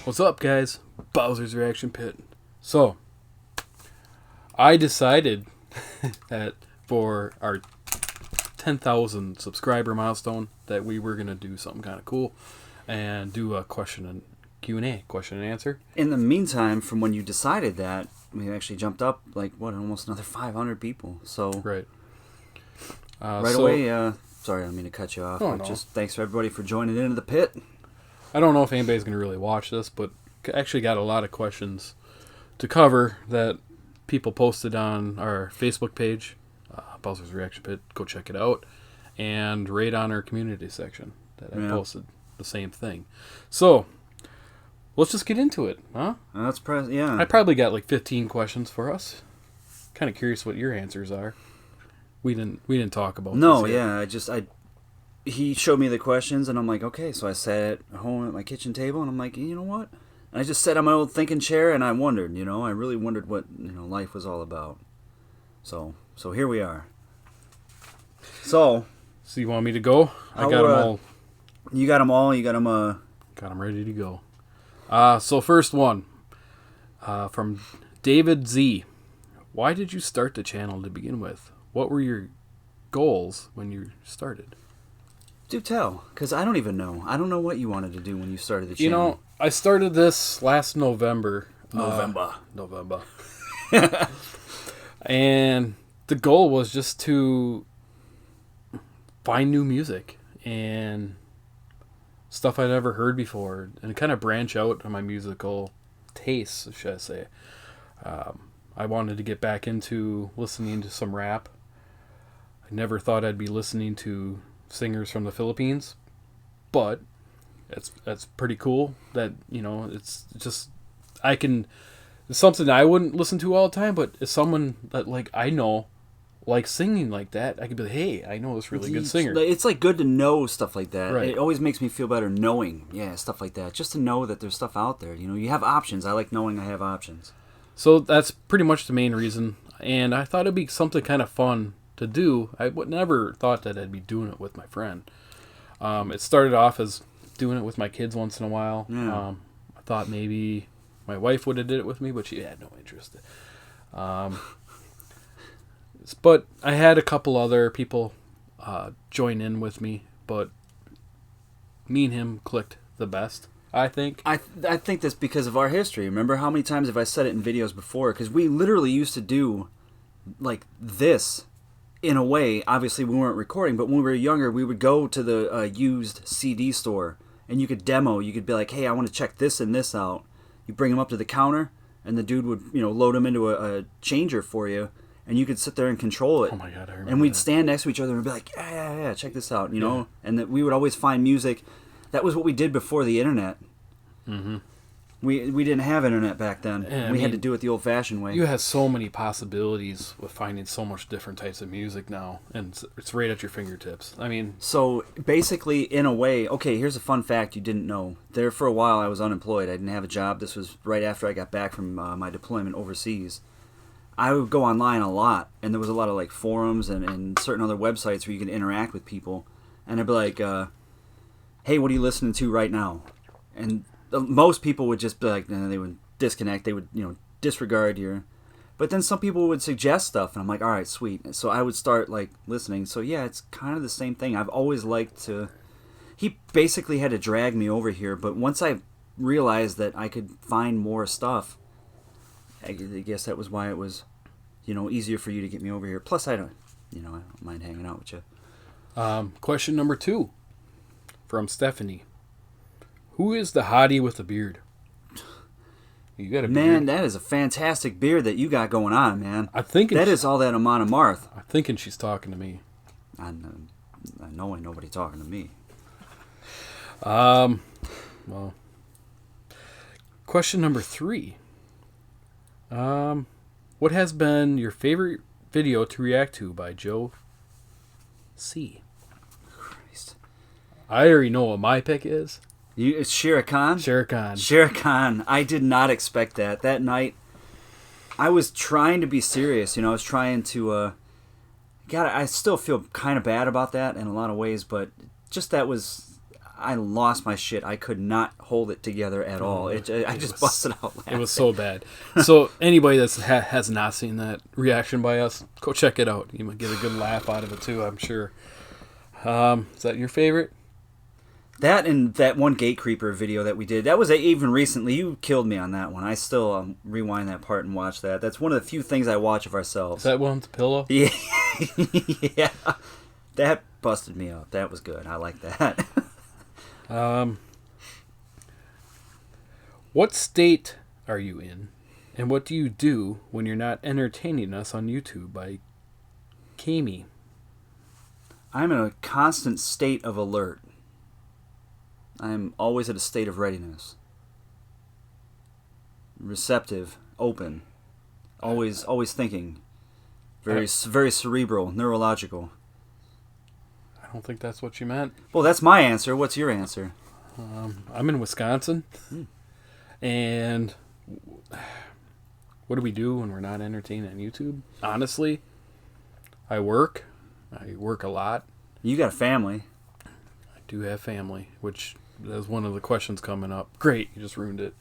What's up, guys? Bowser's Reaction Pit. So, I decided that for our 10,000 subscriber milestone that we were going to do something kind of cool and do a question and Q&A, question and answer. In the meantime, from when you decided that, we actually jumped up like, almost another 500 people. So, right. Away, sorry, I don't mean to cut you off, but no. just thanks for everybody for joining into the pit. I don't know if anybody's going to really watch this, but actually got a lot of questions to cover that people posted on our Facebook page, Bowser's Reaction Pit. Go check it out. And right on our community section that I posted the same thing. So, let's just get into it, huh? Yeah. I probably got like 15 questions for us. Kind of curious what your answers are. We didn't talk about No, this yet. yeah, he showed me the questions, and I'm like, okay. So I sat at home at my kitchen table, and I'm like, you know what? And I just sat on my old thinking chair, and I wondered, I really wondered what life was all about. So here we are. So you want me to go? I got them all. You got them all. You got them. Got them ready to go. So first one, from David Z. Why did you start the channel to begin with? What were your goals when you started? Do tell, because I don't even know. I don't know what you wanted to do when you started the channel. I started this last November. November. And the goal was just to find new music and stuff I'd never heard before and kind of branch out on my musical tastes, should I say. I wanted to get back into listening to some rap. I never thought I'd be listening to singers from the Philippines, but that's pretty cool that it's just it's something I wouldn't listen to all the time, but as someone that I know likes singing like that, I could be like, hey, I know this really good singer. It's good to know stuff like that. Right. It always makes me feel better knowing stuff like that, just to know that there's stuff out there. You have options. I like knowing I have options. So that's pretty much the main reason, and I thought it'd be something kind of fun to do. I would never thought that I'd be doing it with my friend. It started off as doing it with my kids once in a while. Yeah. I thought maybe my wife would have did it with me, but she had no interest. But I had a couple other people join in with me, but me and him clicked the best, I think. I think that's because of our history. Remember how many times have I said it in videos before? Because we literally used to do like this. In a way, obviously we weren't recording, but when we were younger, we would go to the used CD store, and you could demo. You could be like, hey, I want to check this and this out. You bring them up to the counter, and the dude would load them into a changer for you, and you could sit there and control it. Oh my God, I remember And we'd that. stand next to each other and be like, yeah, check this out, And that we would always find music. That was what we did before the internet. Mm-hmm. We didn't have internet back then. Yeah, we had to do it the old-fashioned way. You have so many possibilities with finding so much different types of music now, and it's right at your fingertips. I mean, so basically, in a way, okay, here's a fun fact you didn't know. There for a while, I was unemployed. I didn't have a job. This was right after I got back from my deployment overseas. I would go online a lot, and there was a lot of forums and certain other websites where you could interact with people. And I'd be like, hey, what are you listening to right now? And most people would just be like, they would disconnect. They would, disregard your. But then some people would suggest stuff, and I'm like, all right, sweet. So I would start listening. So yeah, it's kind of the same thing. I've always liked to. He basically had to drag me over here, but once I realized that I could find more stuff, I guess that was why it was, easier for you to get me over here. Plus, I don't mind hanging out with you. question number 2 from Stephanie. Who is the hottie with the beard? You got a beard. Man, that is a fantastic beard that you got going on, man. I'm thinking that is all that Amon Amarth. I'm thinking she's talking to me. I know ain't nobody talking to me. Well, question number 3. What has been your favorite video to react to by Joe C? Christ. I already know what my pick is. It's Shere Khan? Shere Khan. Shere Khan. I did not expect that. That night, I was trying to be serious. I was trying to... God, I still feel kind of bad about that in a lot of ways, but just that was... I lost my shit. I could not hold it together at all. I just busted out laughing. It was so bad. So anybody that has not seen that reaction by us, go check it out. You might get a good laugh out of it too, I'm sure. Is that your favorite? That and that one Gate Creeper video that we did, that was even recently. You killed me on that one. I still rewind that part and watch that. That's one of the few things I watch of ourselves. Is that one with the pillow? Yeah. Yeah. That busted me up. That was good. I like that. What state are you in, and what do you do when you're not entertaining us on YouTube by Kami? I'm in a constant state of alert. I'm always at a state of readiness. Receptive, open, always thinking. Very cerebral, neurological. I don't think that's what you meant. Well, that's my answer. What's your answer? I'm in Wisconsin, and what do we do when we're not entertained on YouTube? Honestly, I work. I work a lot. You got a family. I do have family, which is one of the questions coming up. Great, you just ruined it.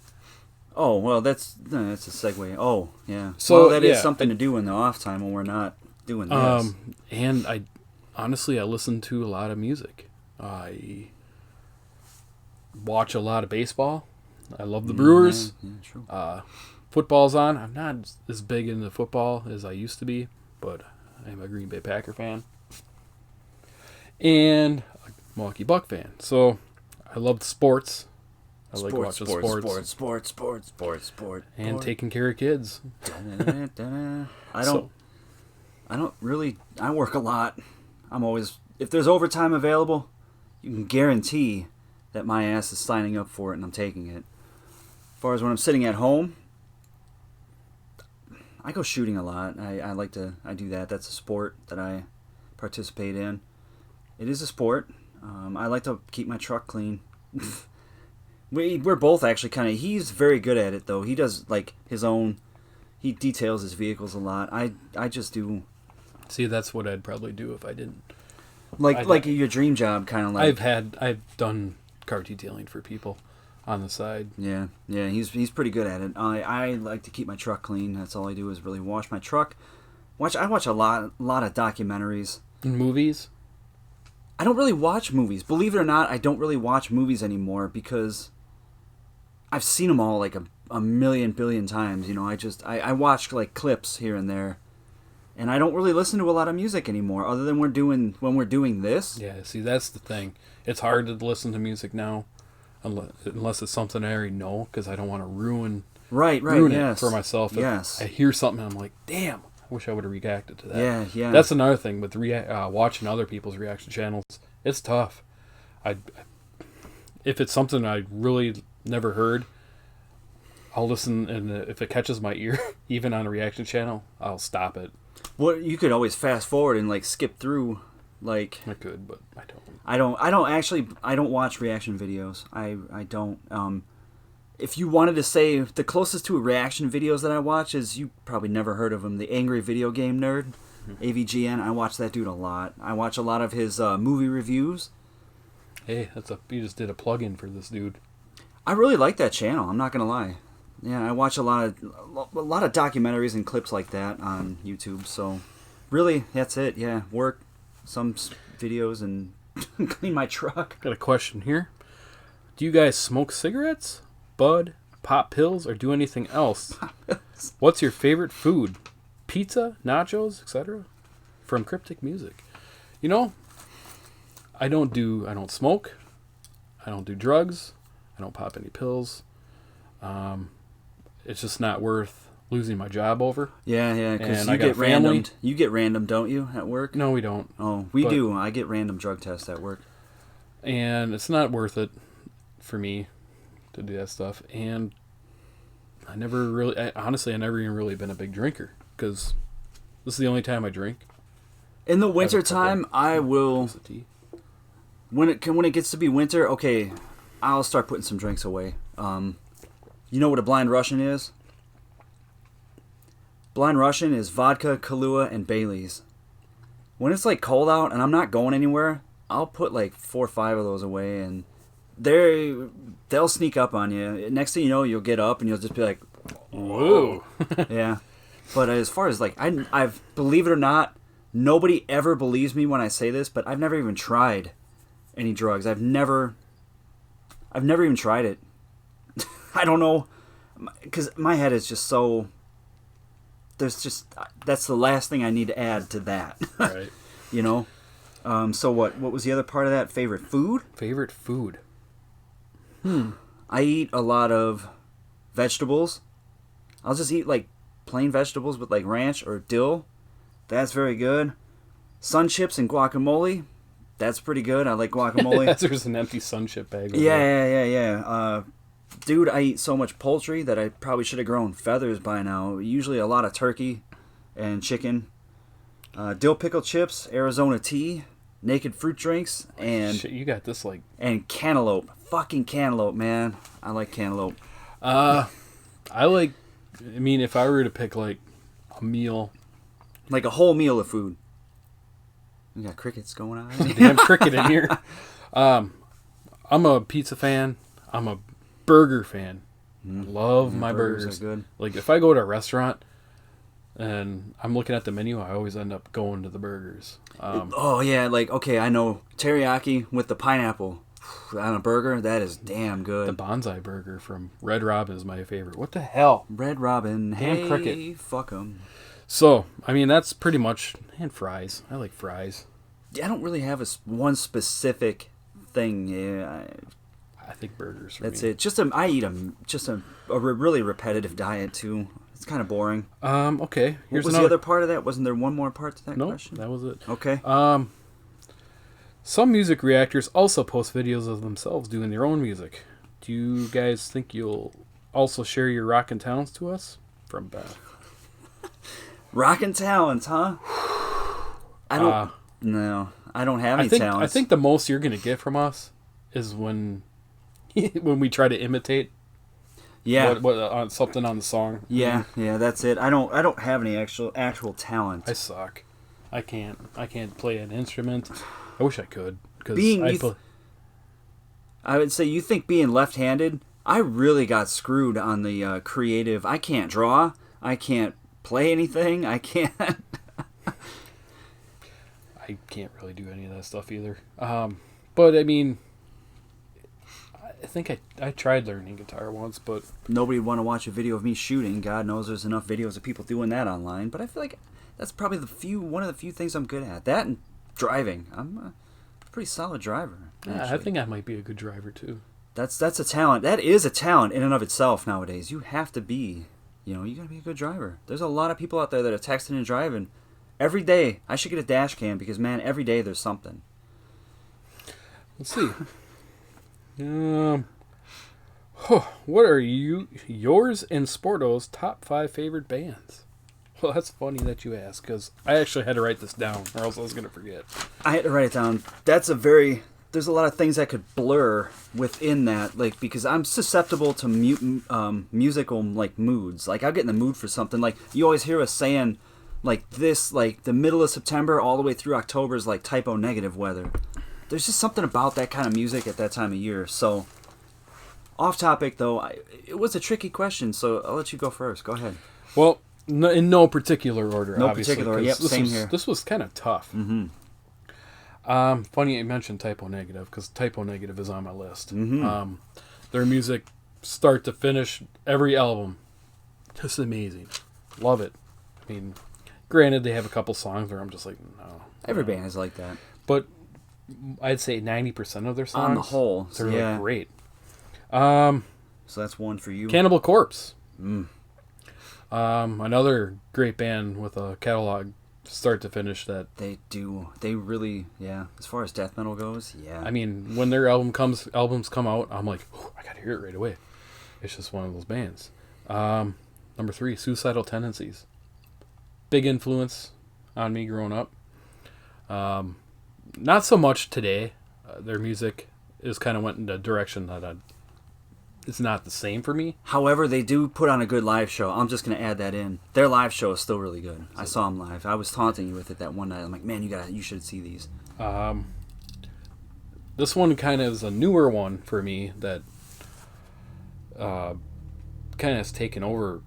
Oh, well, that's a segue. Oh, yeah. So that is something to do in the off time when we're not doing this. And I listen to a lot of music. I watch a lot of baseball. I love the Brewers. Yeah, true. Football's on. I'm not as big into football as I used to be, but I'm a Green Bay Packer fan. And a Milwaukee Buck fan. So I love sports. I like watching sports. And taking care of kids. I work a lot. I'm always, if there's overtime available, you can guarantee that my ass is signing up for it and I'm taking it. As far as when I'm sitting at home, I go shooting a lot. I do that. That's a sport that I participate in. It is a sport. I like to keep my truck clean. We're both actually kind of... He's very good at it, though. He does, like, his own... He details his vehicles a lot. I just do... See, that's what I'd probably do if I didn't. Like your dream job, kind of like... I've done car detailing for people on the side. Yeah, he's pretty good at it. I like to keep my truck clean. That's all I do is really wash my truck. I watch a lot of documentaries. And movies? I don't really watch movies. Believe it or not, I don't really watch movies anymore because I've seen them all like a million billion times. I watch like clips here and there, and I don't really listen to a lot of music anymore, other than when we're doing this. Yeah, see, that's the thing. It's hard to listen to music now, unless it's something I already know, because I don't want to ruin it for myself. If I hear something and I'm like, damn, I wish I would have reacted to that. Yeah. That's another thing with watching other people's reaction channels. It's tough. If it's something I really never heard, I'll listen, and if it catches my ear, even on a reaction channel, I'll stop it. Well, you could always fast forward and like skip through. Like I could, but I don't. I don't watch reaction videos. I don't. If you wanted to say the closest to reaction videos that I watch is, you probably never heard of him, the Angry Video Game Nerd, AVGN. I watch that dude a lot. I watch a lot of his movie reviews. Hey, you just did a plug-in for this dude. I really like that channel. I'm not gonna lie. Yeah, I watch a lot of documentaries and clips like that on YouTube. So, really, that's it. Yeah, work, some videos, and clean my truck. Got a question here. Do you guys smoke cigarettes, bud, pop pills, or do anything else? What's your favorite food? Pizza, nachos, etc. From Cryptic Music. I don't smoke. I don't do drugs. I don't pop any pills. It's just not worth losing my job over. Yeah, because you get random. You get random, don't you, at work? No, we don't. Oh, we do. I get random drug tests at work. And it's not worth it for me to do that stuff. And I never even really been a big drinker, because this is the only time I drink. In the wintertime, I will... When it gets to be winter, okay, I'll start putting some drinks away. You know what a blind Russian is? Blind Russian is vodka, Kahlua, and Bailey's. When it's like cold out and I'm not going anywhere, I'll put like 4 or 5 of those away, and they'll sneak up on you. Next thing you know, you'll get up and you'll just be like, Whoa. yeah. But as far as like, I've believe it or not, nobody ever believes me when I say this, but I've never even tried any drugs. I've never even tried it. I don't know, because my head is just so. That's the last thing I need to add to that. Right. You know. So what was the other part of that? Favorite food? Favorite food. I eat a lot of vegetables. I'll just eat like plain vegetables with like ranch or dill. That's very good. Sun chips and guacamole. That's pretty good. I like guacamole. There's an empty sun chip bag. Yeah. Dude, I eat so much poultry that I probably should have grown feathers by now. Usually a lot of turkey and chicken. Dill pickle chips, Arizona tea, naked fruit drinks, and Shit, you got this like... and cantaloupe. Fucking cantaloupe, man. I like cantaloupe. I mean, if I were to pick like a meal... Like a whole meal of food. We got crickets going on. Damn cricket in here. I'm a pizza fan. I'm a burger fan. Love my burgers. Are good. Like if I go to a restaurant and I'm looking at the menu, I always end up going to the burgers. Oh yeah, like okay, I know teriyaki with the pineapple on a burger. That is damn good. The bonsai burger from Red Robin is my favorite. What the hell? Red Robin. Damn Hey, cricket. fuck 'em. So, I mean, that's pretty much... And fries. I like fries. I don't really have one specific thing. Yeah, I think burgers for that's me. it. I eat a really repetitive diet too. It's kind of boring. Okay. What was the other part of that? Wasn't there one more part to that question? That was it. Okay. Some music reactors also post videos of themselves doing their own music. Do you guys think you'll also share your rockin' talents to us? From Beth. Rockin' talents, huh? I don't. No, I don't have any talents. I think the most you're gonna get from us is when we try to imitate. Yeah. What on something on the song. Yeah, that's it. I don't have any actual talent. I suck. I can't play an instrument. I wish I could. I would say you think being left-handed, I really got screwed on the creative. I can't draw. I can't play anything. I can't. I can't really do any of that stuff either. But I mean, I think I tried learning guitar once, but Nobody would want to watch a video of me shooting. God knows there's enough videos of people doing that online. But I feel like that's probably one of the few things I'm good at. That and driving. I'm a pretty solid driver. yeah, I think I might be a good driver too. That's a talent. That is a talent in and of itself nowadays. You have to be, you gotta be a good driver. There's a lot of people out there that are texting and driving every day. I should get a dash cam because, man, every day there's something. Let's see. What are yours and Sporto's top 5 favorite bands? Well, that's funny that you ask, because I actually had to write this down, or else I was going to forget. I had to write it down. There's a lot of things that could blur within that, like, because I'm susceptible to musical, like, moods. Like, I'll get in the mood for something. Like, you always hear us saying, like, this, like, the middle of September all the way through October is, like, typo negative weather. There's just something about that kind of music at that time of year. So, off topic, though, it was a tricky question, so I'll let you go first. Go ahead. Well, in no particular order, No obviously. particular, yep, same here. This was kind of tough. Mm-hmm. Funny you mentioned typo negative, because typo negative is on my list. Mm-hmm. Their music, start to finish, every album, just amazing. Love it. I mean, granted, they have a couple songs where I'm just like, no. Every band is like that. But I'd say 90% of their songs, on the whole, they're yeah. like great. So that's one for you. Cannibal Corpse. Mm. Another great band with a catalog start to finish that. They do. They really, yeah. As far as death metal goes, yeah. I mean, when their albums come out, I'm like, I gotta hear it right away. It's just one of those bands. Number 3, Suicidal Tendencies. Big influence on me growing up. Not so much today. Their music it kind of went in a direction that it's not the same for me. However, they do put on a good live show. I'm just going to add that in. Their live show is still really good. I saw them live. I was taunting you with it that one night. I'm like, man, you should see these. This one kind of is a newer one for me that kind of has taken over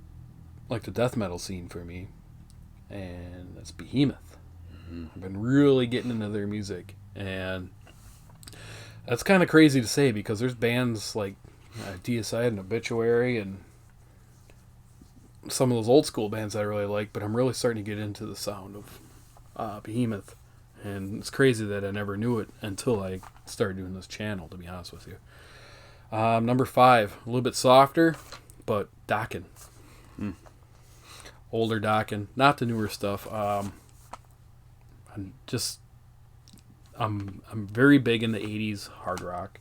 like the death metal scene for me, and that's Behemoth. I've been really getting into their music, and that's kind of crazy to say because there's bands like Deicide and Obituary and some of those old school bands I really like, but I'm really starting to get into the sound of Behemoth, and it's crazy that I never knew it until I started doing this channel, to be honest with you. Number 5, a little bit softer, but Dokken. Older Dokken, not the newer stuff. I'm very big in the 80s hard rock.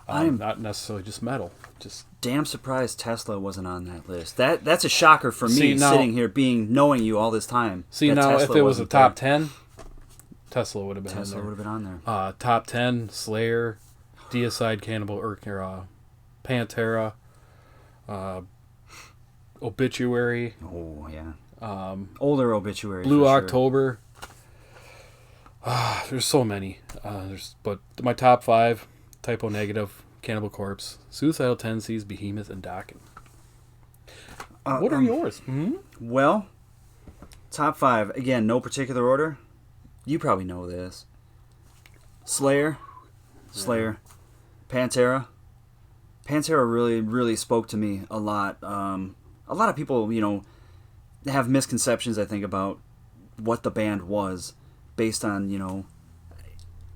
I'm not necessarily just metal. Just damn surprised Tesla wasn't on that list. That's a shocker for me, now, sitting here knowing you all this time. See, now Tesla, if it was a top 10, Tesla would have been Tesla in there. would have been on there. Top 10, Slayer, Deicide, Cannibal, Pantera, Obituary. Oh yeah. Older Obituary. Blue October. There's so many. But my top 5: Typo Negative, Cannibal Corpse, Suicidal Tendencies, Behemoth, and Dokken. What are yours? Mm-hmm. Well, top 5 again, no particular order. You probably know this. Slayer, Pantera. Pantera really spoke to me a lot. A lot of people, have misconceptions, I think, about what the band was based on,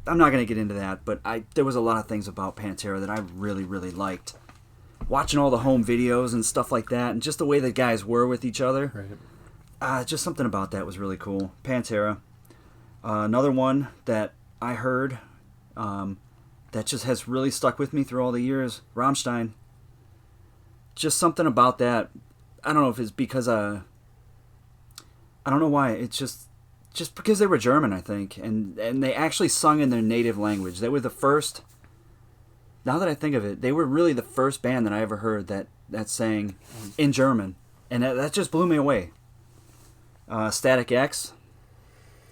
I'm not going to get into that, but there was a lot of things about Pantera that I really liked. Watching all the home videos and stuff like that, and just the way the guys were with each other. Right. Just something about that was really cool. Pantera. Another one that I heard that just has really stuck with me through all the years, Rammstein. Just something about that. I don't know if it's because I don't know why. It's just because they were German, I think, and they actually sung in their native language. They were the first. Now that I think of it, they were really the first band that I ever heard that sang in German, and that just blew me away. Static X.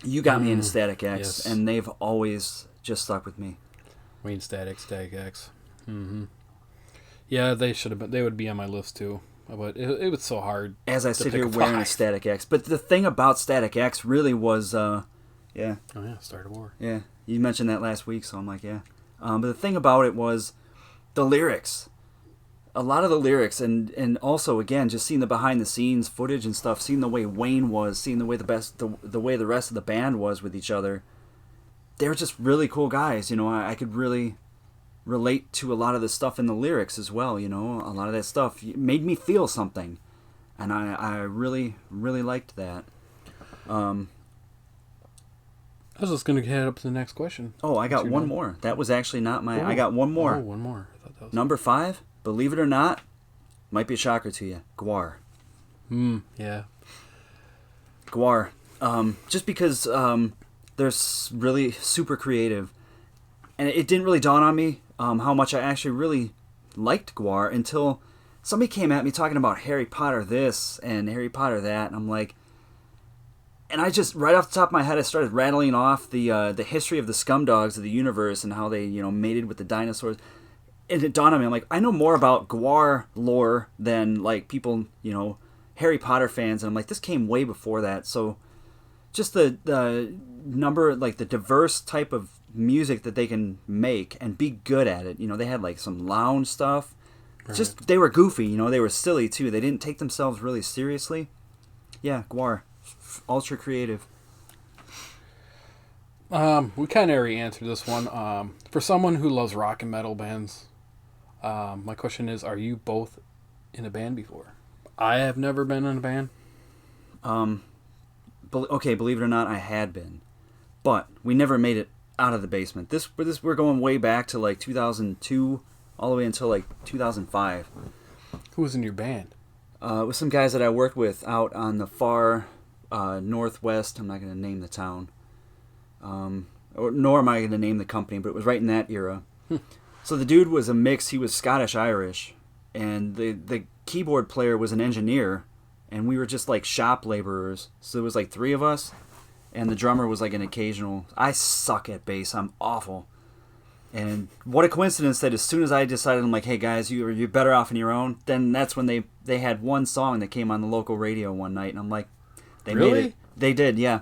You got me into Static X, yes. And they've always just stuck with me. Wayne Static X. Mm-hmm. Yeah, they should have been. They would be on my list too, but it was so hard. As I sit here wearing a Static X, but the thing about Static X really was, yeah. Oh yeah, Start a War. Yeah, you mentioned that last week, so I'm like, yeah. But the thing about it was the lyrics. A lot of the lyrics, and also again, just seeing the behind the scenes footage and stuff, seeing the way Wayne was, seeing the way the way the rest of the band was with each other. They were just really cool guys, I could really relate to a lot of the stuff in the lyrics as well, a lot of that stuff made me feel something, and I really liked that. I was just gonna head up to the next question. Oh, I got one more. That was actually not my. I got one more. Oh, one more. I thought that was number 5. Believe it or not, might be a shocker to you. Gwar. Yeah. Gwar. Just because they're really super creative, and it didn't really dawn on me how much I actually really liked Gwar until somebody came at me talking about Harry Potter this and Harry Potter that, and I'm like, and I just right off the top of my head I started rattling off the history of the scumdogs of the universe and how they mated with the dinosaurs. And it dawned on me, I'm like, I know more about Gwar lore than like people, Harry Potter fans, and I'm like, this came way before that. So just the number, like the diverse type of music that they can make and be good at it. They had like some lounge stuff. Right. Just they were goofy, they were silly too. They didn't take themselves really seriously. Yeah, Gwar, ultra creative. We kind of already answered this one. For someone who loves rock and metal bands, my question is, are you both in a band before? I have never been in a band. Okay, believe it or not, I had been. But we never made it out of the basement. We're going way back to like 2002, all the way until like 2005. Who was in your band? With some guys that I worked with out on the far northwest. I'm not going to name the town. Nor am I going to name the company, but it was right in that era. So the dude was a mix. He was Scottish-Irish, and the keyboard player was an engineer, and we were just like shop laborers. So there was like 3 of us, and the drummer was like an occasional. I suck at bass. I'm awful. And what a coincidence that as soon as I decided, I'm like, hey guys, you're better off on your own. Then that's when they had one song that came on the local radio one night, and I'm like, they Really? made it. They did, yeah,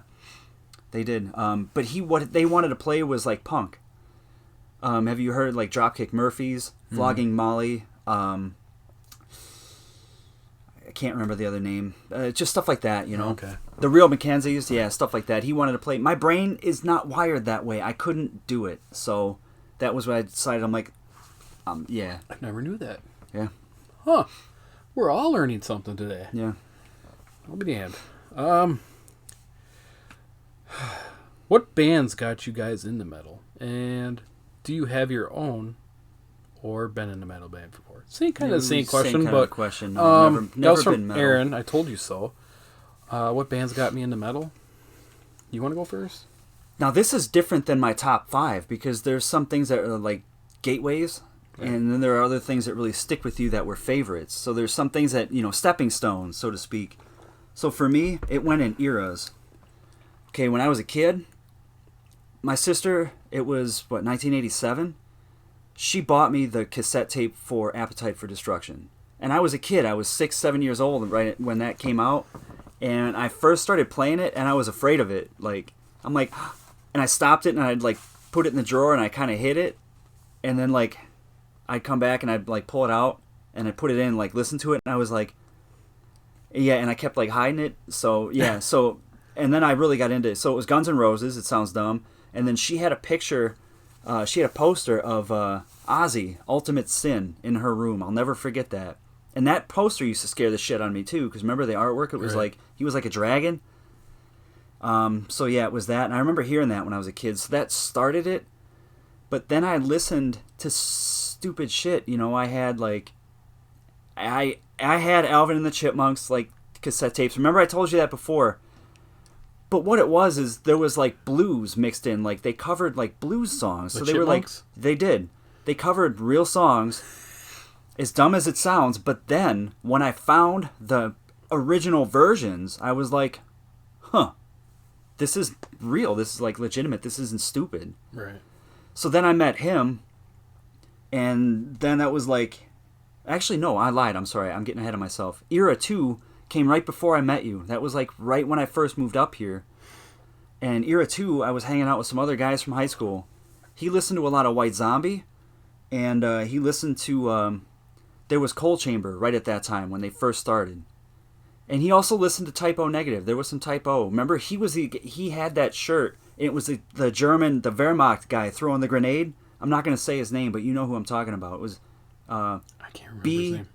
they did. But what they wanted to play was like punk. Have you heard like Dropkick Murphys, Flogging Molly? I can't remember the other name. Just stuff like that, you know. Okay. The Real Mackenzies, yeah, stuff like that. He wanted to play. My brain is not wired that way. I couldn't do it, so that was what I decided. I'm like, yeah. I never knew that. Yeah. Huh. We're all learning something today. Yeah. I'll be damned. What bands got you guys into metal? And do you have your own or been in a metal band before? Same question, Same kind but of question. No, never that was been from metal. Aaron. I told you so. What bands got me into metal? You want to go first? Now this is different than my top 5 because there's some things that are like gateways, and then there are other things that really stick with you that were favorites. So there's some things that, you know, stepping stones, so to speak. So for me, it went in eras. Okay, when I was a kid, my sister, it was, 1987? She bought me the cassette tape for Appetite for Destruction. And I was a kid. I was 6, 7 years old right when that came out. And I first started playing it, and I was afraid of it. Like, I'm like, and I stopped it, and I'd, like, put it in the drawer, and I kind of hid it. And then, like, I'd come back, and I'd, like, pull it out, and I'd put it in, like, listen to it, and I was like, yeah, and I kept, like, hiding it. So, yeah, so, and then I really got into it. So it was Guns N' Roses. It sounds dumb. And then she had a picture, she had a poster of Ozzy, Ultimate Sin, in her room. I'll never forget that. And that poster used to scare the shit out of me, too, because remember the artwork? It was like, he was like a dragon. So, yeah, it was that. And I remember hearing that when I was a kid. So that started it. But then I listened to stupid shit. You know, I had, like, I had Alvin and the Chipmunks, like, cassette tapes. Remember I told you that before? But what it was is there was, like, blues mixed in. Like, they covered, like, blues songs. So they were, like, they did. They covered real songs, as dumb as it sounds. But then, when I found the original versions, I was like, huh, this is real. This is, like, legitimate. This isn't stupid. Right. So then I met him, and then that was, like, actually, no, I lied. I'm sorry. I'm getting ahead of myself. Era 2 came right before I met you. That was like right when I first moved up here. And Era 2, I was hanging out with some other guys from high school. He listened to a lot of White Zombie, and he listened to, there was Coal Chamber right at that time when they first started. And he also listened to Typo Negative. There was some Typo. Remember, he had that shirt. It was the German, the Wehrmacht guy throwing the grenade. I'm not going to say his name, but you know who I'm talking about. It was I can't remember his name.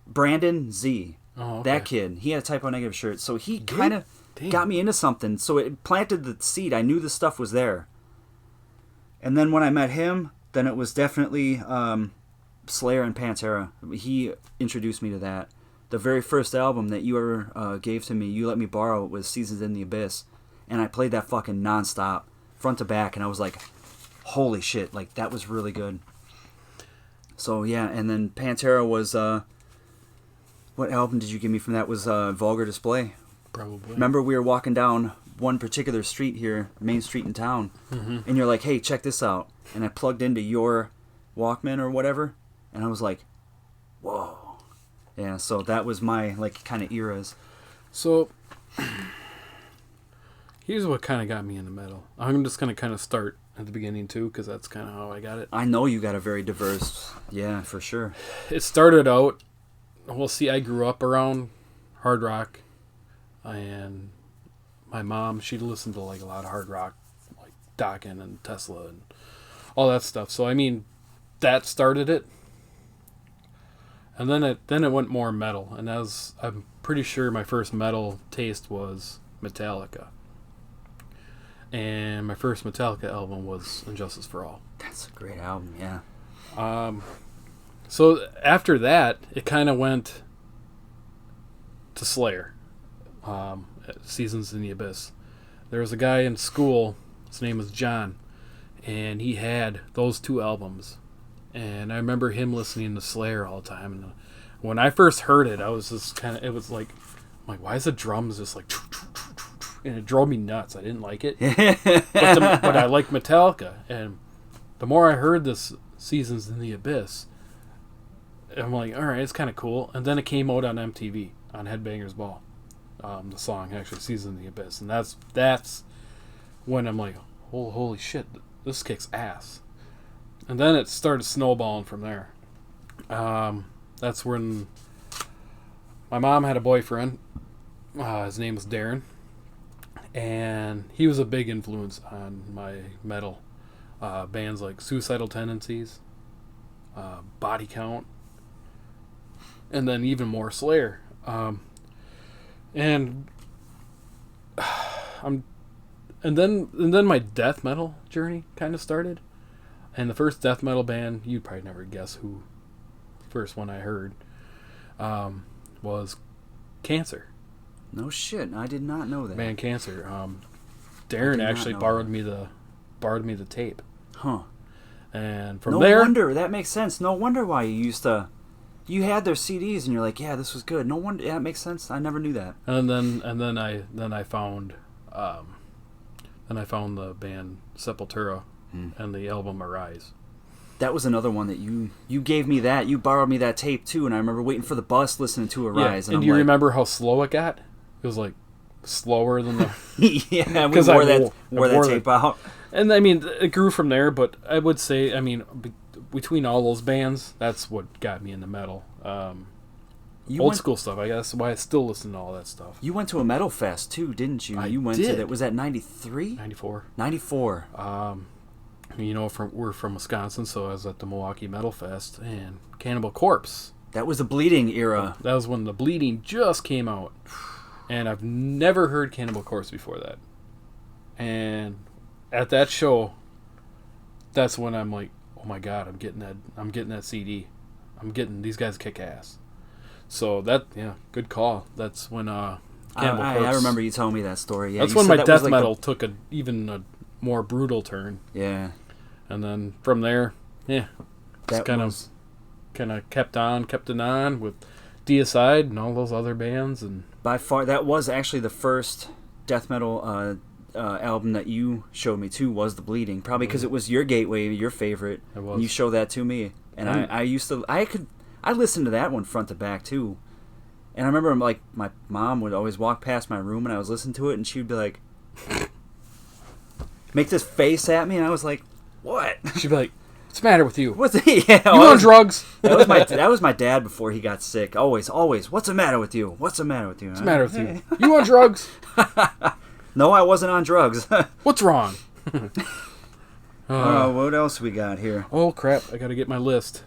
Brandon Z. Oh, okay. That kid, he had a Typo Negative shirt, so he kind of got me into something. So it planted the seed. I knew the stuff was there. And then when I met him, then it was definitely Slayer and Pantera. He introduced me to that. The very first album that you ever gave to me, you let me borrow, it was Seasons in the Abyss. And I played that fucking nonstop, front to back, and I was like, holy shit, like, that was really good. So, yeah, and then Pantera was... what album did you give me from that? It was Vulgar Display. Probably. Remember we were walking down one particular street here, main street in town, and you're like, hey, check this out. And I plugged into your Walkman or whatever, and I was like, whoa. Yeah, so that was my, like, kind of eras. So, here's what kind of got me into metal. I'm just going to kind of start at the beginning, too, because that's kind of how I got it. I know you got a very diverse, yeah, for sure. It started out, well, see, I grew up around hard rock, and my mom, she'd listen to, like, a lot of hard rock, like Dokken and Tesla and all that stuff. So, I mean, that started it. And then it went more metal, and I'm pretty sure my first metal taste was Metallica. And my first Metallica album was Injustice for All. That's a great album, yeah. So after that, it kind of went to Slayer, Seasons in the Abyss. There was a guy in school, his name was John, and he had those 2 albums. and I remember him listening to Slayer all the time. And when I first heard it, I was just it was like, I'm like, why is the drums just like, and it drove me nuts. I didn't like it, but I like Metallica, and the more I heard this Seasons in the Abyss, I'm like, all right, it's kind of cool. And then it came out on MTV on Headbangers Ball, the song actually, Seasons in the Abyss, and that's when I'm like, holy shit, this kicks ass. And then it started snowballing from there. That's when my mom had a boyfriend. His name was Darren, and he was a big influence on my metal. Bands like Suicidal Tendencies, Body Count, and then even more Slayer. And then my death metal journey kind of started. And the first death metal band, you'd probably never guess who the first one I heard, was Cancer. No shit, I did not know that. Man, Cancer. Darren actually borrowed me the tape. Huh. And from there... No wonder, that makes sense. No wonder why you had their CDs and you're like, yeah, this was good. No wonder, yeah, it makes sense. I never knew that. And then I found the band Sepultura and the album Arise. That was another one that you gave me that. You borrowed me that tape too, and I remember waiting for the bus listening to Arise. Yeah. And do you remember how slow it got? It was like slower than the... Yeah, we wore that tape out. And I mean, it grew from there, but I would say, I mean, between all those bands, that's what got me into metal. Old school stuff, I guess, why I still listen to all that stuff. You went to a metal fest too, didn't you? You went to that. Was that 93? 94. 94. You know, we're from Wisconsin, so I was at the Milwaukee Metal Fest, and Cannibal Corpse. That was the Bleeding era. That was when the Bleeding just came out. And I've never heard Cannibal Corpse before that. And at that show, that's when I'm like, oh my god, I'm getting that CD. These guys kick ass. So good call. That's when Cannibal Corpse. I remember you telling me that story. Yeah, that's when my death metal took even a more brutal turn. Yeah. And then from there, just kind of kept it on with Deicide and all those other bands. And by far, that was actually the first death metal album that you showed me too, was The Bleeding. Probably because it was your gateway, your favorite. It was. And you showed that to me, and I listened to that one front to back too. And I remember, like, my mom would always walk past my room and I was listening to it, and she'd be like, make this face at me, and I was like, what? She'd be like, what's the matter with you? You on drugs? That was my dad before he got sick. Always, what's the matter with you? What's the matter with you? What's the matter with you? You on drugs? No, I wasn't on drugs. What's wrong? What else we got here? Oh, crap. I got to get my list.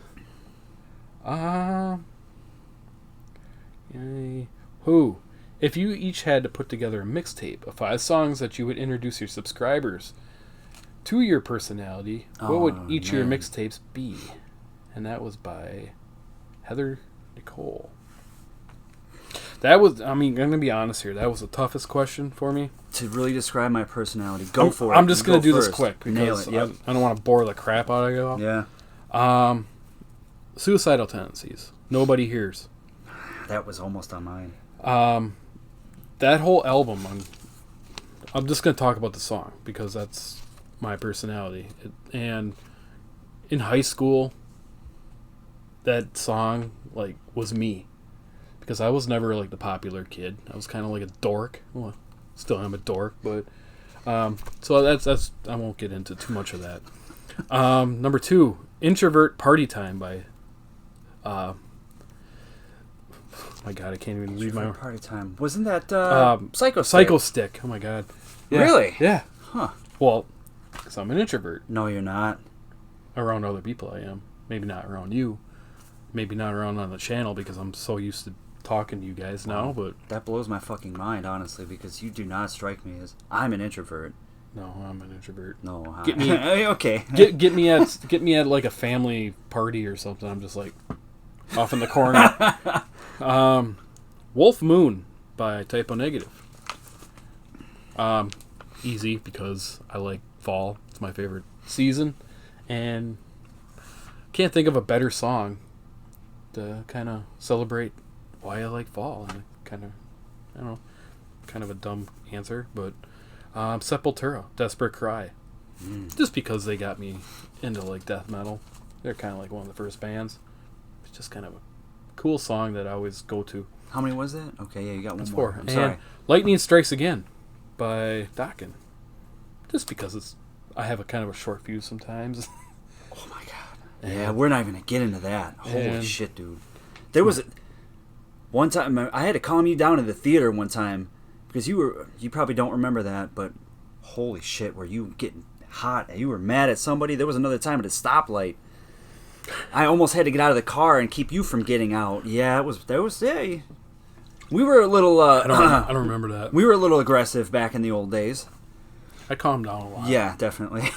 Who? If you each had to put together a mixtape of 5 songs that you would introduce your subscribers to your personality, what would each of your mixtapes be? And that was by Heather Nicole. That was, I mean, I'm going to be honest here, that was the toughest question for me. To really describe my personality. Go for it. I'm just going to do this quick Nail because it. Yep. I don't want to bore the crap out of you. Yeah. Suicidal Tendencies. Nobody Hears. That was almost on mine. That whole album, I'm just going to talk about the song because that's my personality. And in high school, that song like was me because I was never like the popular kid. I was kind of like a dork. Well, still am a dork, but so that's I won't get into too much of that. Number 2, Introvert Party Time by my god, I can't even read my Party Time. Wasn't that Psycho Stick? Psycho Stick. Oh my god. Yeah. Really? Yeah. Huh. Well, because I'm an introvert. No, you're not. Around other people I am. Maybe not around you. Maybe not around on the channel because I'm so used to talking to you guys now, but... That blows my fucking mind, honestly, because you do not strike me as... I'm an introvert. No, I'm an introvert. No, get me okay. Get me at like a family party or something. I'm just like off in the corner. Wolf Moon by Typo Negative. Easy because I like fall. It's my favorite season, and can't think of a better song to kind of celebrate why I like fall. And kind of, I don't know, kind of a dumb answer, but Sepultura, Desperate Cry. Just because they got me into like death metal. They're kind of like one of the first bands. It's just kind of a cool song that I always go to. How many was that? Okay, yeah, you got one It's more. 4. I'm sorry. Lightning Strikes Again by Dokken. Just because I have a kind of a short fuse sometimes. Oh my god. Yeah, we're not even gonna get into that. Holy And- shit, dude. There was one time I had to calm you down in the theater one time because you probably don't remember that, but holy shit, were you getting hot? You were mad at somebody. There was another time at a stoplight. I almost had to get out of the car and keep you from getting out. Yeah, yeah. We were a little I don't remember that. we were a little aggressive back in the old days. I calmed down a lot. Yeah, definitely.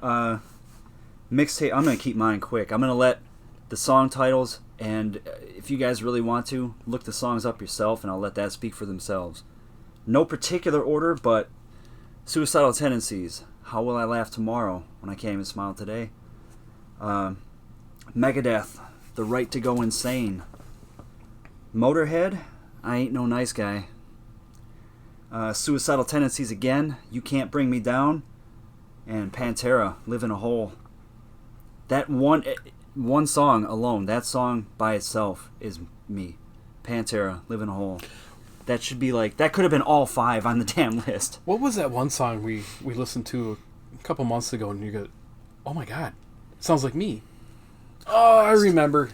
Mixtape. I'm gonna keep mine quick. I'm gonna let the song titles, and if you guys really want to, look the songs up yourself, and I'll let that speak for themselves. No particular order, but Suicidal Tendencies. How Will I Laugh Tomorrow When I Can't Even Smile Today? Megadeth. The Right to Go Insane. Motorhead. I Ain't No Nice Guy. Suicidal Tendencies again. You Can't Bring Me Down. And Pantera. Live in a Hole. That one song alone, that song by itself is me. Pantera. Live in a Hole. That should be like, that could have been all 5 on the damn list. What was that one song we listened to a couple months ago and you go, oh my god, it sounds like me. Oh, I remember.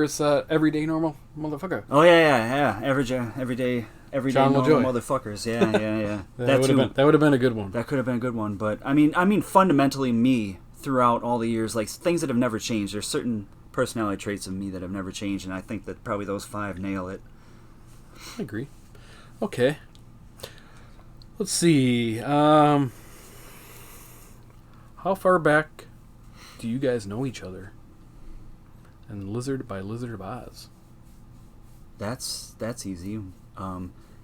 It's Everyday Normal Motherfucker. Oh yeah. Everyday John normal LaJoy. motherfuckers. Yeah. That would have been a good one. That could have been a good one, but I mean fundamentally me throughout all the years, like things that have never changed. There's certain personality traits of me that have never changed, and I think that probably those 5 nail it. I agree. Okay. Let's see. How far back do you guys know each other? And Lizard by Lizard of Oz. That's easy.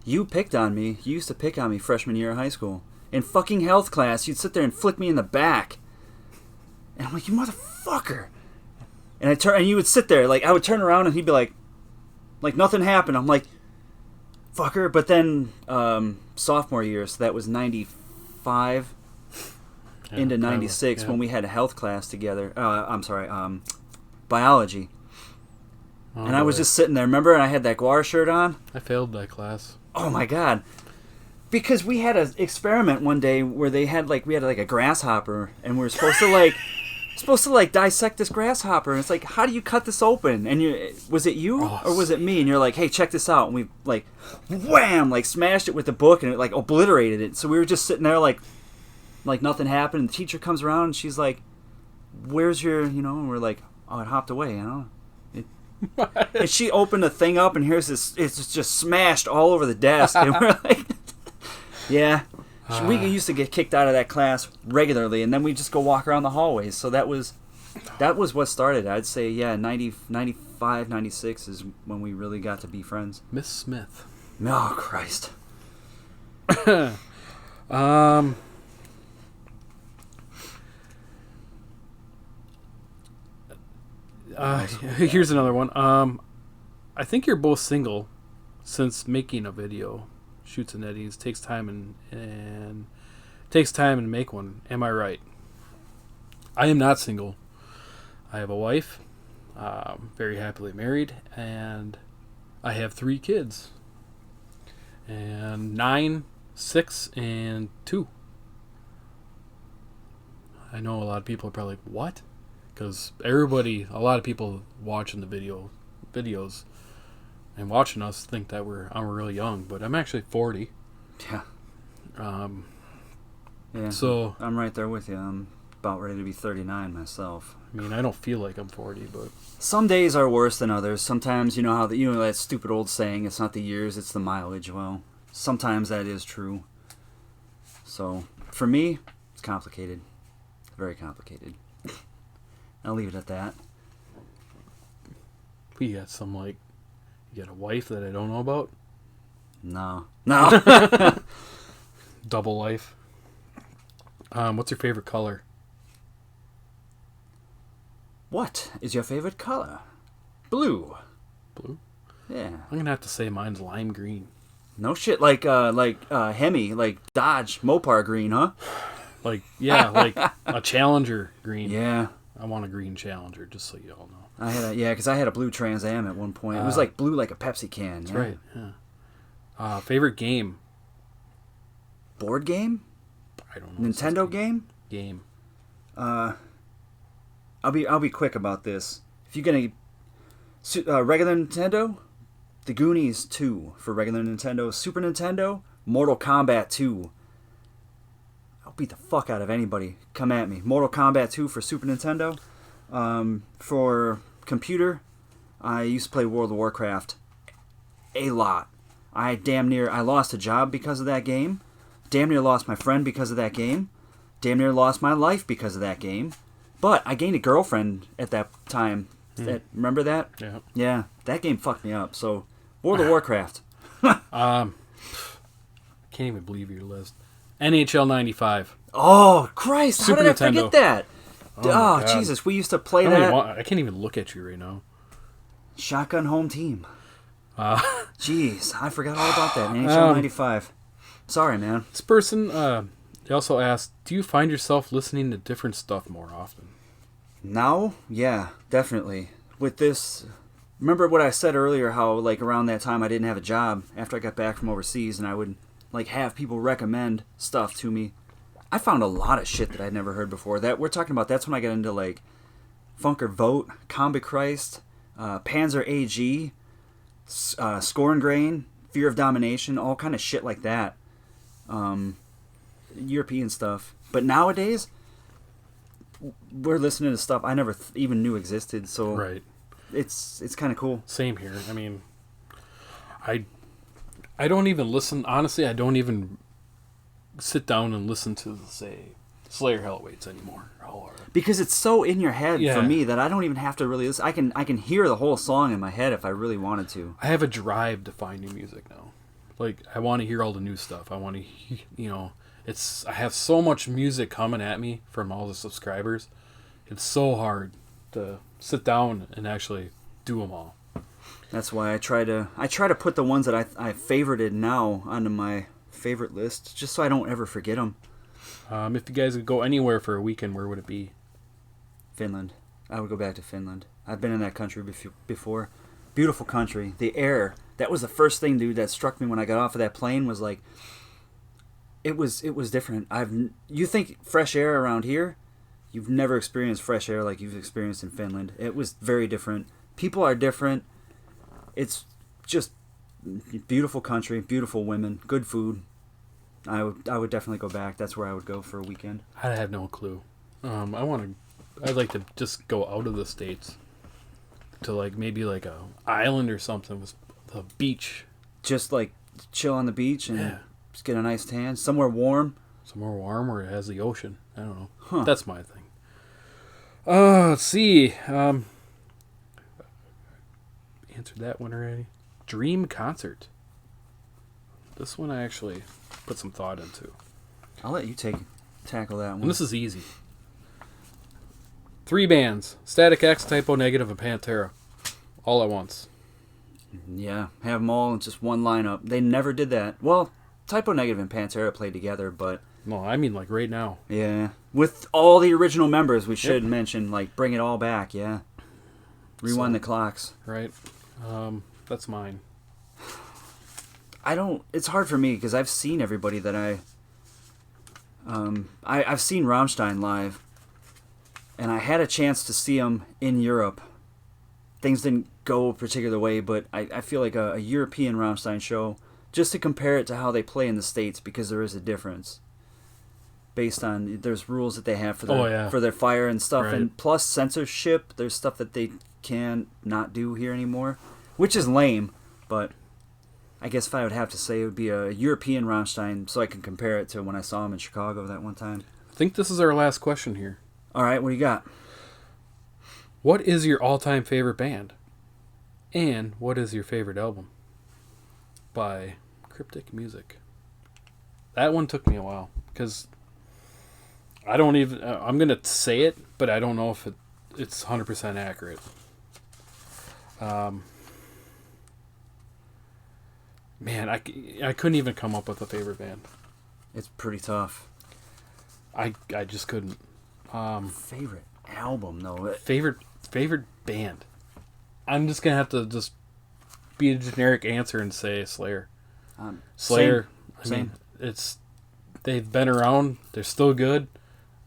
You picked on me. You used to pick on me freshman year of high school. In fucking health class, you'd sit there and flick me in the back. And I'm like, you motherfucker. And you would sit there, like, I would turn around and he'd be like nothing happened. I'm like, fucker. But then, sophomore year, so that was 95 into 96 when we had a health class together. Biology. Oh, and I was just sitting there, remember? And I had that Guar shirt on. I failed that class. Oh my god. Because we had an experiment one day where we had a grasshopper and we were supposed to dissect this grasshopper, and it's like, how do you cut this open? And was it you or was it me? And you're like, hey, check this out. And we like wham, like smashed it with the book and it like obliterated it. So we were just sitting there like nothing happened. And the teacher comes around and she's like, where's your, and we're like, oh, it hopped away, And she opened the thing up and here's this, it's just smashed all over the desk. And we're like, yeah. We used to get kicked out of that class regularly, and then we just go walk around the hallways. So that was what started. I'd say, 95, 96 is when we really got to be friends. Miss Smith. Oh, Christ. Here's another one. I think you're both single, since making a video, Shoots and Eddies, takes time and takes time to make one. Am I right? I am not single. I have a wife, very happily married, and I have 3 kids. And 9, 6, and 2. I know a lot of people are probably like, what? Because a lot of people watching the videos and watching us think that I'm really young, but I'm actually 40. Yeah. Yeah. So I'm right there with you. I'm about ready to be 39 myself. I mean, I don't feel like I'm 40, but some days are worse than others. Sometimes, how that stupid old saying, it's not the years, it's the mileage. Well, sometimes that is true. So, for me, it's complicated. Very complicated. I'll leave it at that. we got you got a wife that I don't know about? No. Double life. What's your favorite color? What is your favorite color? Blue. Blue? Yeah. I'm gonna have to say mine's lime green. No shit, like Hemi, like Dodge Mopar green, huh? Like, yeah, like a Challenger green. Yeah. I want a green Challenger, just so you all know. Because I had a blue Trans Am at one point. It was like blue like a Pepsi can. That's right, yeah. Favorite game? Board game? I don't know. Nintendo game? Game. I'll be quick about this. If you're gonna regular Nintendo, The Goonies 2 for regular Nintendo. Super Nintendo, Mortal Kombat 2. I'll beat the fuck out of anybody. Come at me. Mortal Kombat 2 for Super Nintendo. For computer, I used to play World of Warcraft a lot. I lost a job because of that game. Damn near lost my friend because of that game. Damn near lost my life because of that game. But I gained a girlfriend at that time. Remember that? Yeah. Yeah, that game fucked me up. So, World of Warcraft. Can't even believe your list. NHL 95. Oh, Christ. Super how did Nintendo. I forget that? Oh, my God. Jesus. We used to play that. I can't even look at you right now. Shotgun Home Team. Jeez, I forgot all about that. NHL 95. Sorry, man. This person, they also asked, do you find yourself listening to different stuff more often? Now? Yeah, definitely. With this, remember what I said earlier, how like around that time I didn't have a job after I got back from overseas, and I would like have people recommend stuff to me. I found a lot of shit that I'd never heard before. That we're talking about, that's when I got into like Funker Vote, Combi Christ, Panzer AG, Scorn Grain, Fear of Domination, all kind of shit like that. European stuff. But nowadays, we're listening to stuff I never even knew existed. So Right. It's kind of cool. Same here. I mean, I don't even listen. Honestly, I don't even sit down and listen to, say, Slayer Hellwaits anymore. Because it's so in your head Yeah. for me that I don't even have to really listen. I can hear the whole song in my head if I really wanted to. I have a drive to find new music now. Like, I want to hear all the new stuff. I want to, I have so much music coming at me from all the subscribers. It's so hard to sit down and actually do them all. That's why I try to put the ones that I favorited now onto my favorite list, just so I don't ever forget them. If you guys could go anywhere for a weekend, where would it be? Finland. I would go back to Finland. I've been in that country before. Beautiful country. The air. That was the first thing, dude, that struck me when I got off of that plane. Was like, it was different. You think fresh air around here? You've never experienced fresh air like you've experienced in Finland. It was very different. People are different. It's just beautiful country, beautiful women, good food. I would definitely go back. That's where I would go for a weekend. I have no clue. I'd like to just go out of the States to like maybe like a island or something with the beach. Just like chill on the beach and Yeah. just get a nice tan. Somewhere warm. Somewhere warm where it has the ocean. I don't know. Huh. That's my thing. Let's see. Answered that one already. Dream concert. This one I actually put some thought into. I'll let you tackle that one. And this is easy. 3 bands. Static X, Typo Negative, and Pantera. All at once. Yeah, have them all in just one lineup. They never did that. Well, Typo Negative and Pantera played together, but... No, I mean like right now. Yeah. With all the original members, we should mention, like, bring it all back, yeah. Rewind the clocks. Right? That's mine. It's hard for me, because I've seen everybody that I've seen Rammstein live, and I had a chance to see them in Europe. Things didn't go a particular way, but I feel like a European Rammstein show, just to compare it to how they play in the States, because there is a difference. Based on, there's rules that they have for their fire and stuff, Right. and plus censorship, there's stuff that they can not do here anymore, which is lame, but I guess if I would have to say, it would be a European Rammstein, so I can compare it to when I saw him in Chicago that one time. I think this is our last question here. All right, what do you got? What is your all-time favorite band? And what is your favorite album? By Cryptic Music. That one took me a while, because I don't even... I'm going to say it, but I don't know if it's 100% accurate. Man, I couldn't even come up with a favorite band. It's pretty tough. I just couldn't. Favorite album though. Favorite band. I'm just gonna have to just be a generic answer and say Slayer. Slayer. Same. They've been around. They're still good.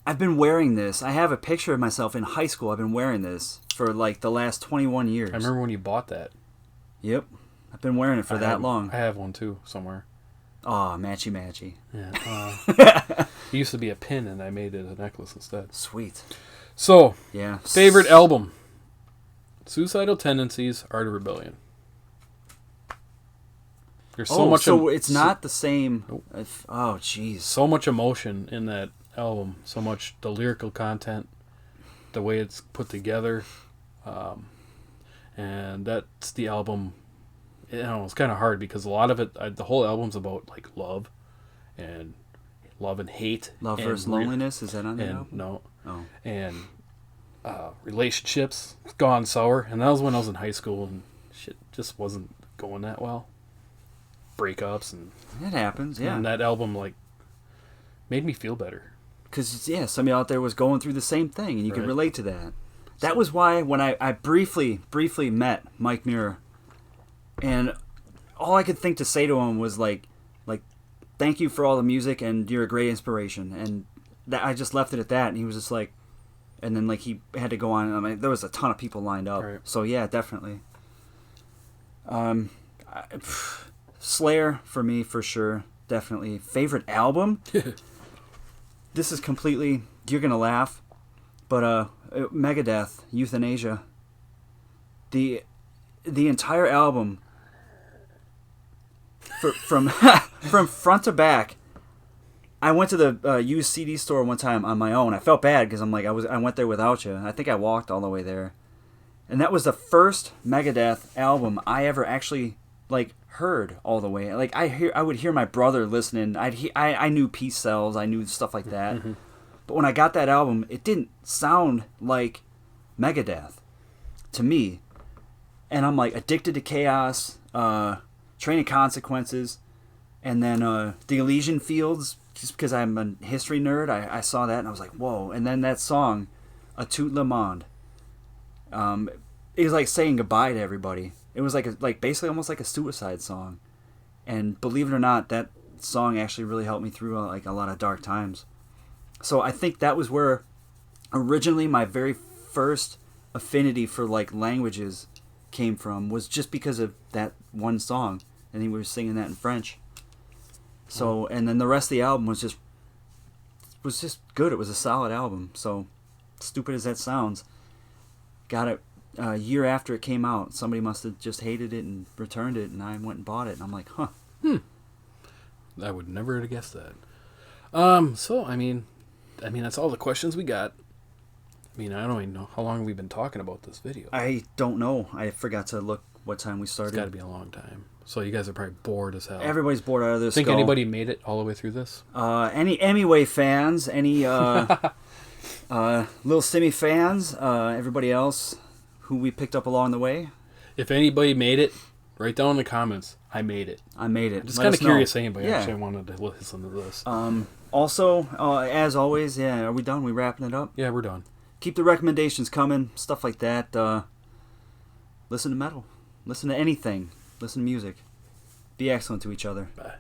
I've been wearing this. I have a picture of myself in high school. I've been wearing this for like the last 21 years. I remember when you bought that. Yep. I've been wearing it for that long. I have one too somewhere. Oh, matchy matchy. Yeah. It used to be a pin, and I made it a necklace instead. Sweet. So, yeah. Favorite album: Suicidal Tendencies, Art of Rebellion. There's so much. So it's not the same. Nope. Oh, jeez. So much emotion in that album. So much the lyrical content, the way it's put together, and that's the album. You know, it's kind of hard because a lot of it, the whole album's about like love and hate. Love versus loneliness, is that on the album? No. Oh. And relationships gone sour, and that was when I was in high school, and shit just wasn't going that well. Breakups and it happens, yeah. And that album like made me feel better. Because somebody out there was going through the same thing, and you could Right. relate to that. That was why when I briefly met Mike Muir, and all I could think to say to him was like, thank you for all the music, and you're a great inspiration. And that I just left it at that, and he was just like, and then like he had to go on. I mean, there was a ton of people lined up, Right. so yeah, definitely. Slayer for me for sure, definitely. Favorite album? This is completely, you're gonna laugh, but Megadeth, Euthanasia. The entire album, from from front to back. I went to the used CD store one time on my own. I felt bad because I'm like I went there without you. I think I walked all the way there, and that was the first Megadeth album I ever actually like heard all the way. Like I would hear my brother listening. I knew Peace Cells. I knew stuff like that. Mm-hmm. But when I got that album, it didn't sound like Megadeth to me. And I'm like Addicted to Chaos, Training Consequences, and then the Elysian Fields. Just because I'm a history nerd, I saw that and I was like, whoa. And then that song, A Tout Le Monde. It was like saying goodbye to everybody. It was like basically almost like a suicide song. And believe it or not, that song actually really helped me through like a lot of dark times. So I think that was where originally my very first affinity for like languages came from, was just because of that one song. And he was singing that in French. So, and then the rest of the album was just good. It was a solid album. So, stupid as that sounds, got it a year after it came out. Somebody must have just hated it and returned it, and I went and bought it. And I'm like, huh. I would never have guessed that. So I mean, that's all the questions we got. I mean, I don't even know how long we've been talking about this video. I don't know. I forgot to look what time we started. It's got to be a long time. So you guys are probably bored as hell. Everybody's bored out of this. Think anybody made it all the way through this? Any Emiway fans, any Little Simmy fans, everybody else who we picked up along the way. If anybody made it, write down in the comments, I made it. I made it. I'm just kind of curious if anybody Yeah. actually wanted to listen to this. Also, as always, yeah, are we done? We wrapping it up? Yeah, we're done. Keep the recommendations coming, stuff like that. Listen to metal. Listen to anything. Listen to music. Be excellent to each other. Bye.